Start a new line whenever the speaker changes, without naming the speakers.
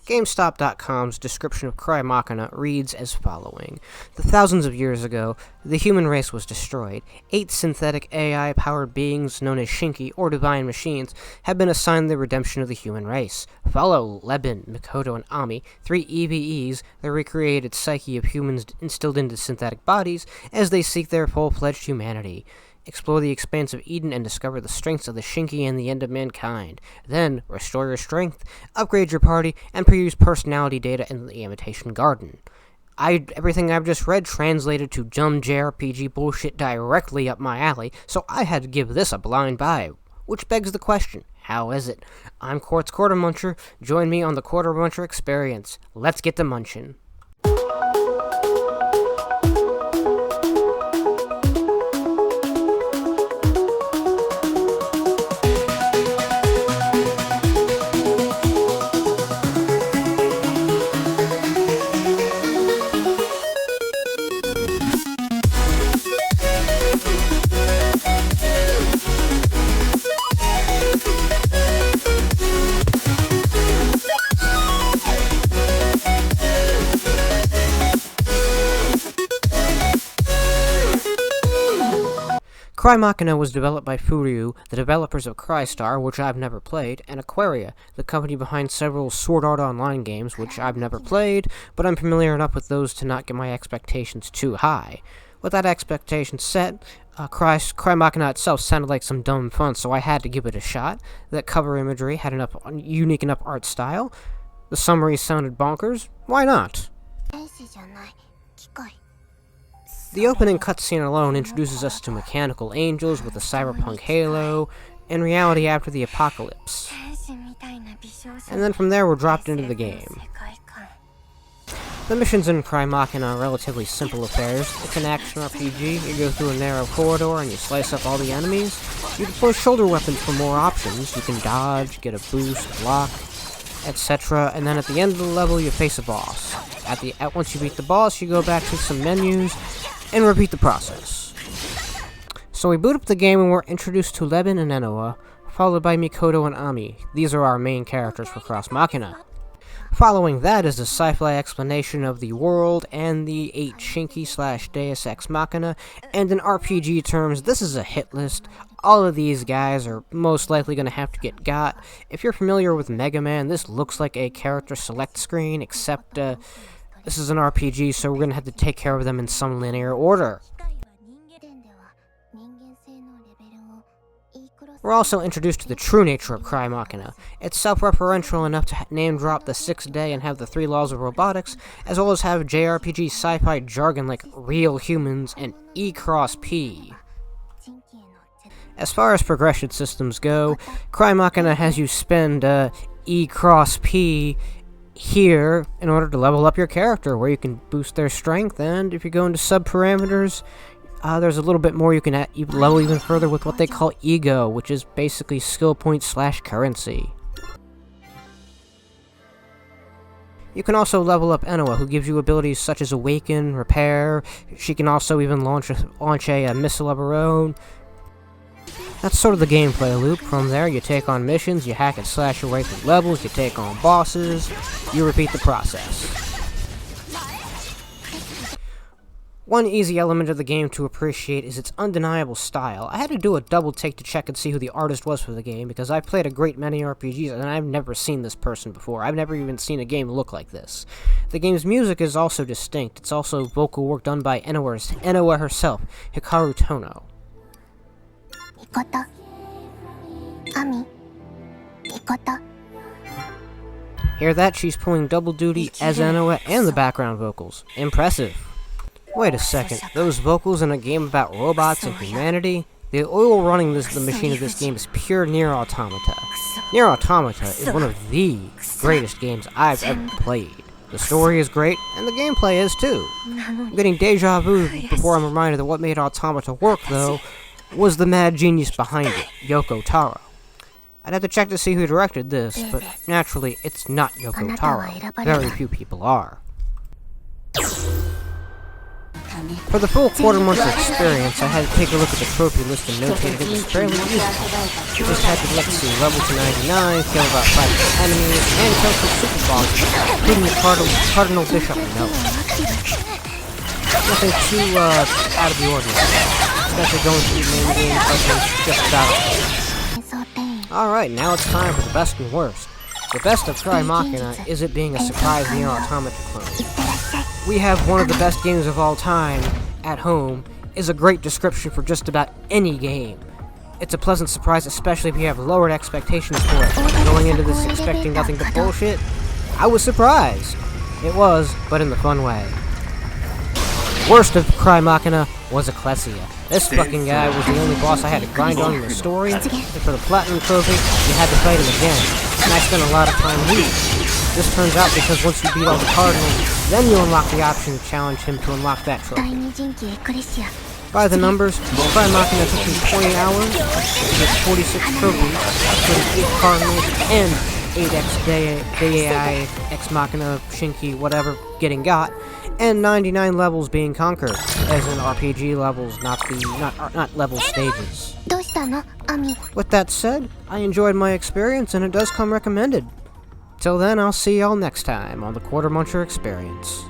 GameStop.com's description of CryMachina reads as following. Thousands of years ago, the human race was destroyed. 8 synthetic AI-powered beings known as Shinki, or divine machines, have been assigned the redemption of the human race. Follow Leben, Mikoto, and Ami, 3 EVEs, the recreated psyche of humans instilled into synthetic bodies, as they seek their full-fledged humanity. Explore the expanse of Eden and discover the strengths of the Shinki and the end of mankind. Then, restore your strength, upgrade your party, and peruse personality data in the Imitation Garden. Everything I've just read translated to dumb JRPG bullshit directly up my alley, so I had to give this a blind buy. Which begs the question, how is it? I'm Quartermuncher. Join me on the Quartermuncher experience. Let's get to munchin'. CryMachina was developed by Furyu, the developers of Crystar, which I've never played, and Aquaria, the company behind several Sword Art Online games, which I've never played, but I'm familiar enough with those to not get my expectations too high. With that expectation set, CryMachina itself sounded like some dumb fun, so I had to give it a shot. That cover imagery had enough unique enough art style. The summary sounded bonkers. Why not? The opening cutscene alone introduces us to mechanical angels with a cyberpunk halo, and reality after the apocalypse. And then from there we're dropped into the game. The missions in CryMachina are relatively simple affairs. It's an action RPG, you go through a narrow corridor and you slice up all the enemies. You deploy shoulder weapons for more options. You can dodge, get a boost, block, etc. And then at the end of the level you face a boss. Once you beat the boss, you go back to some menus and repeat the process. So we boot up the game and we're introduced to Leben and Enoa, followed by Mikoto and Ami. These are our main characters for CryMachina. Following that is a sci-fi explanation of the world and the 8 Shinki / Deus Ex Machina, and in RPG terms, this is a hit list. All of these guys are most likely going to have to get got. If you're familiar with Mega Man, this looks like a character select screen, except this is an RPG, so we're going to have to take care of them in some linear order. We're also introduced to the true nature of CryMachina. It's self-referential enough to name-drop the 6th day and have the 3 laws of robotics, as well as have JRPG sci-fi jargon like real humans and E cross P. As far as progression systems go, CryMachina has you spend E cross P here in order to level up your character, where you can boost their strength, and if you go into sub-parameters, there's a little bit more you can level even further with what they call ego, which is basically skill points / currency. You can also level up Enoa, who gives you abilities such as awaken, repair. She can also even launch a missile of her own. That's sort of the gameplay loop. From there, you take on missions, you hack and slash your way through levels, you take on bosses, you repeat the process. One easy element of the game to appreciate is its undeniable style. I had to do a double take to check and see who the artist was for the game, because I've played a great many RPGs and I've never seen this person before. I've never even seen a game look like this. The game's music is also distinct. It's also vocal work done by Enoa herself, Hikaru Tono. Hear that? She's pulling double duty as Enoa and the background vocals. Impressive. Wait a second, those vocals in a game about robots and humanity? The oil running the machine of this game is pure Nier Automata. Nier Automata is one of the greatest games I've ever played. The story is great, and the gameplay is too. I'm getting deja vu before I'm reminded that what made Automata work, though, was the mad genius behind it, Yoko Taro. I'd have to check to see who directed this, but naturally, it's not Yoko Taro. Very few people are. For the full Quartermuncher experience, I had to take a look at the trophy list and notate it was fairly easy. You just had to, let's see, level to 99, kill about 5 enemies, and kill some super bosses, including the Cardinal Bishop. No. Nothing too, out of the ordinary. Especially going through the main game questions just about. Alright, now it's time for the best and worst. The best of CryMachina is it being a surprise Nier Automata clone. We have one of the best games of all time at home is a great description for just about any game. It's a pleasant surprise, especially if you have lowered expectations for it. Going into this expecting nothing but bullshit, I was surprised. It was, but in the fun way. The worst of CryMachina was Ecclesia. This fucking guy was the only boss I had to grind on in the story, and for the Platinum Trophy, you had to fight him again, and I spent a lot of time losing. This turns out because once you beat all the Cardinals, then you unlock the option to challenge him to unlock that trophy. By the numbers, CryMachina took me 20 hours to get 46 trophies, including 8 Cardinals and 8 Dei, Ex Machina, Shinki, whatever, getting got, and 99 levels being conquered, as in RPG levels, not level stages. With that said, I enjoyed my experience and it does come recommended. Till then, I'll see y'all next time on the Quartermuncher Experience.